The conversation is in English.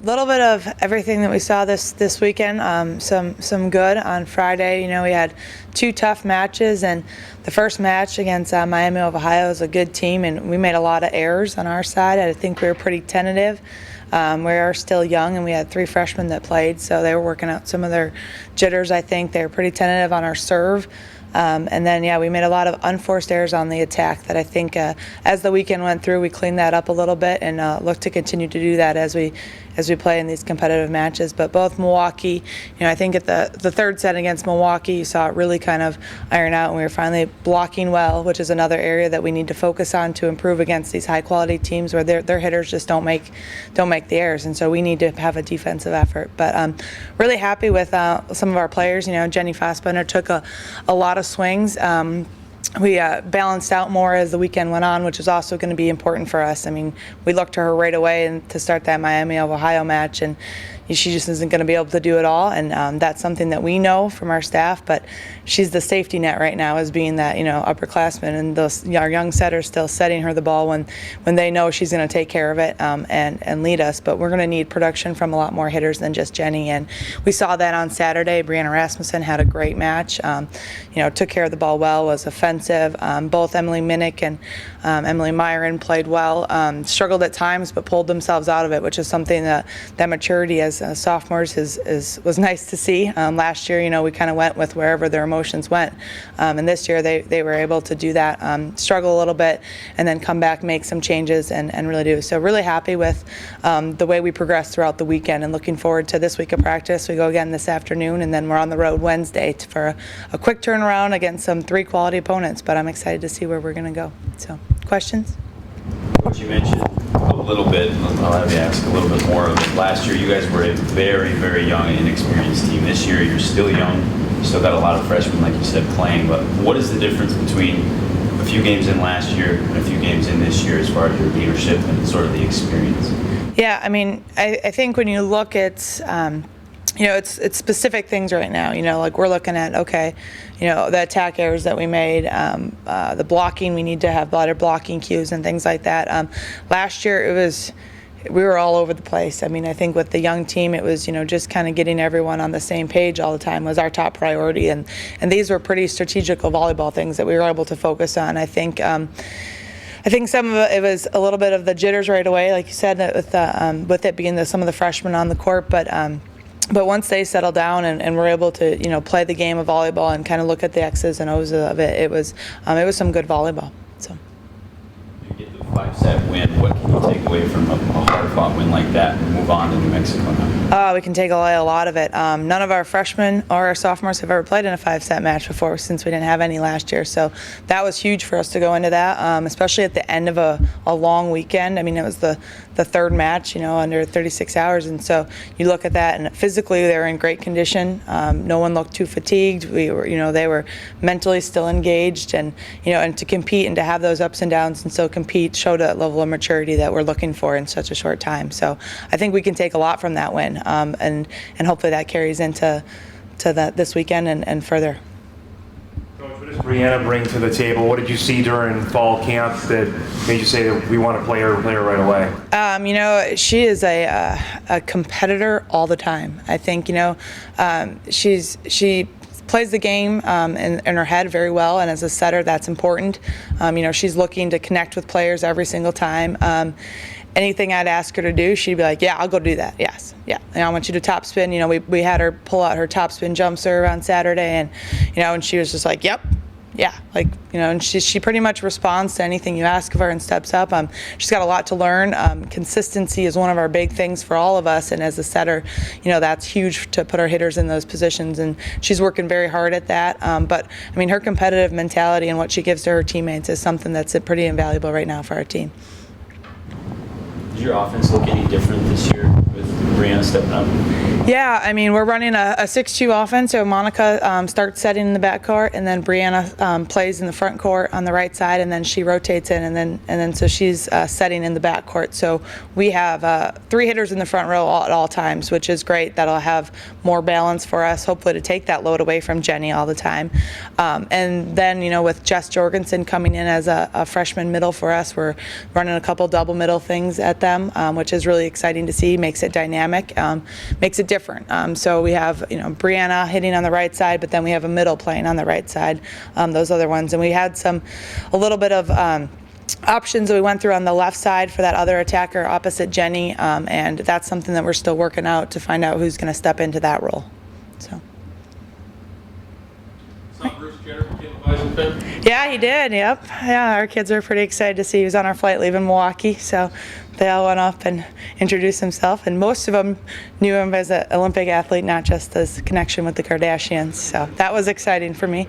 little bit of everything that we saw this weekend. Some good on Friday. You know, we had 2 tough matches, and the first match against Miami of Ohio is a good team, and we made a lot of errors on our side. I think we were pretty tentative. We are still young, and we had 3 freshmen that played, so they were working out some of their jitters. I think they were pretty tentative on our serve. And then, yeah, we made a lot of unforced errors on the attack that I think as the weekend went through, we cleaned that up a little bit and look to continue to do that as we play in these competitive matches. But both Milwaukee, you know, I think at the third set against Milwaukee, you saw it really kind of iron out, and we were finally blocking well, which is another area that we need to focus on to improve against these high-quality teams where their hitters just don't make the errors, and so we need to have a defensive effort. But really happy with some of our players. You know, Jenny Fassbender took a lot of swings. We balanced out more as the weekend went on, which is also going to be important for us. I mean, we looked to her right away and to start that Miami of Ohio match, and she just isn't going to be able to do it all, and that's something that we know from our staff, but she's the safety net right now as being that, you know, upperclassman, and our young setters still setting her the ball when they know she's going to take care of it and lead us. But we're going to need production from a lot more hitters than just Jenny, and we saw that on Saturday. Brianna Rasmussen had a great match, you know, took care of the ball well, was offensive. Both Emily Minnick and Emily Myron played well, struggled at times but pulled themselves out of it, which is something that maturity as sophomores was nice to see. Last year, you know, we kind of went with wherever their emotions went, and this year they were able to do that, struggle a little bit, and then come back, make some changes, and really do. So really happy with the way we progressed throughout the weekend, and looking forward to this week of practice. We go again this afternoon, and then we're on the road Wednesday for a quick turnaround against some 3 quality opponents, but I'm excited to see where we're going to go. So, questions? Coach, you mentioned a little bit, I'll have you ask a little bit more of it. Last year, you guys were a very, very young and inexperienced team. This year, you're still young. You still got a lot of freshmen, like you said, playing. But what is the difference between a few games in last year and a few games in this year as far as your leadership and sort of the experience? Yeah, I mean, I think when you look at you know, it's specific things right now. You know, like we're looking at, okay, you know, the attack errors that we made, the blocking, we need to have better blocking cues and things like that. Last year, we were all over the place. I mean, I think with the young team, it was, you know, just kind of getting everyone on the same page all the time was our top priority, and these were pretty strategical volleyball things that we were able to focus on. I think some of it was a little bit of the jitters right away, like you said, with it being some of the freshmen on the court, but once they settle down and we're able to, you know, play the game of volleyball and kind of look at the X's and O's of it, it was some good volleyball. So. You get the 5-set win. What can you take away from a hard-fought win like that and move on to New Mexico now? We can take away a lot of it. None of our freshmen or our sophomores have ever played in a 5-set match before, since we didn't have any last year. So that was huge for us to go into that, especially at the end of a long weekend. I mean, it was the third match, you know, under 36 hours. And so you look at that, and physically they were in great condition. No one looked too fatigued. We were, you know, they were mentally still engaged, and, you know, and to compete and to have those ups and downs and still compete showed a level of maturity that we're looking for in such a short time. So I think we can take a lot from that win, and hopefully that carries into this weekend and further. Coach, what does Brianna bring to the table? What did you see during fall camp that made you say that we want to play her right away? You know, she is a competitor all the time. I think, you know, she plays the game in her head very well, and as a setter, that's important. You know, she's looking to connect with players every single time. Anything I'd ask her to do, she'd be like, yeah, I'll go do that. Yes, yeah. And I want you to top spin. You know, we had her pull out her top spin jump serve on Saturday, and, you know, and she was just like, yep, yeah, like, you know, and she pretty much responds to anything you ask of her and steps up. She's got a lot to learn. Consistency is one of our big things for all of us, and as a setter, you know, that's huge to put our hitters in those positions, and she's working very hard at that. But I mean, her competitive mentality and what she gives to her teammates is something that's pretty invaluable right now for our team. Does your offense look any different this year with Brianna stepping up? Yeah, I mean, we're running a 6-2 offense, so Monica starts setting in the back court, and then Brianna plays in the front court on the right side, and then she rotates in, and then so she's setting in the back court. So we have 3 hitters in the front row at all times, which is great. That'll have more balance for us, hopefully, to take that load away from Jenny all the time. And then, you know, with Jess Jorgensen coming in as a freshman middle for us, we're running a couple double middle things at them, which is really exciting to see. Makes it dynamic. dynamic makes it different. So we have, Brianna hitting on the right side, but then we have a middle playing on the right side, those other ones. And we had a little bit of options that we went through on the left side for that other attacker opposite Jenny, and that's something that we're still working out to find out who's going to step into that role. So. Yeah, he did. Yep. Yeah, our kids were pretty excited to see he was on our flight leaving Milwaukee. So they all went up and introduced himself, and most of them knew him as an Olympic athlete, not just his connection with the Kardashians. So that was exciting for me.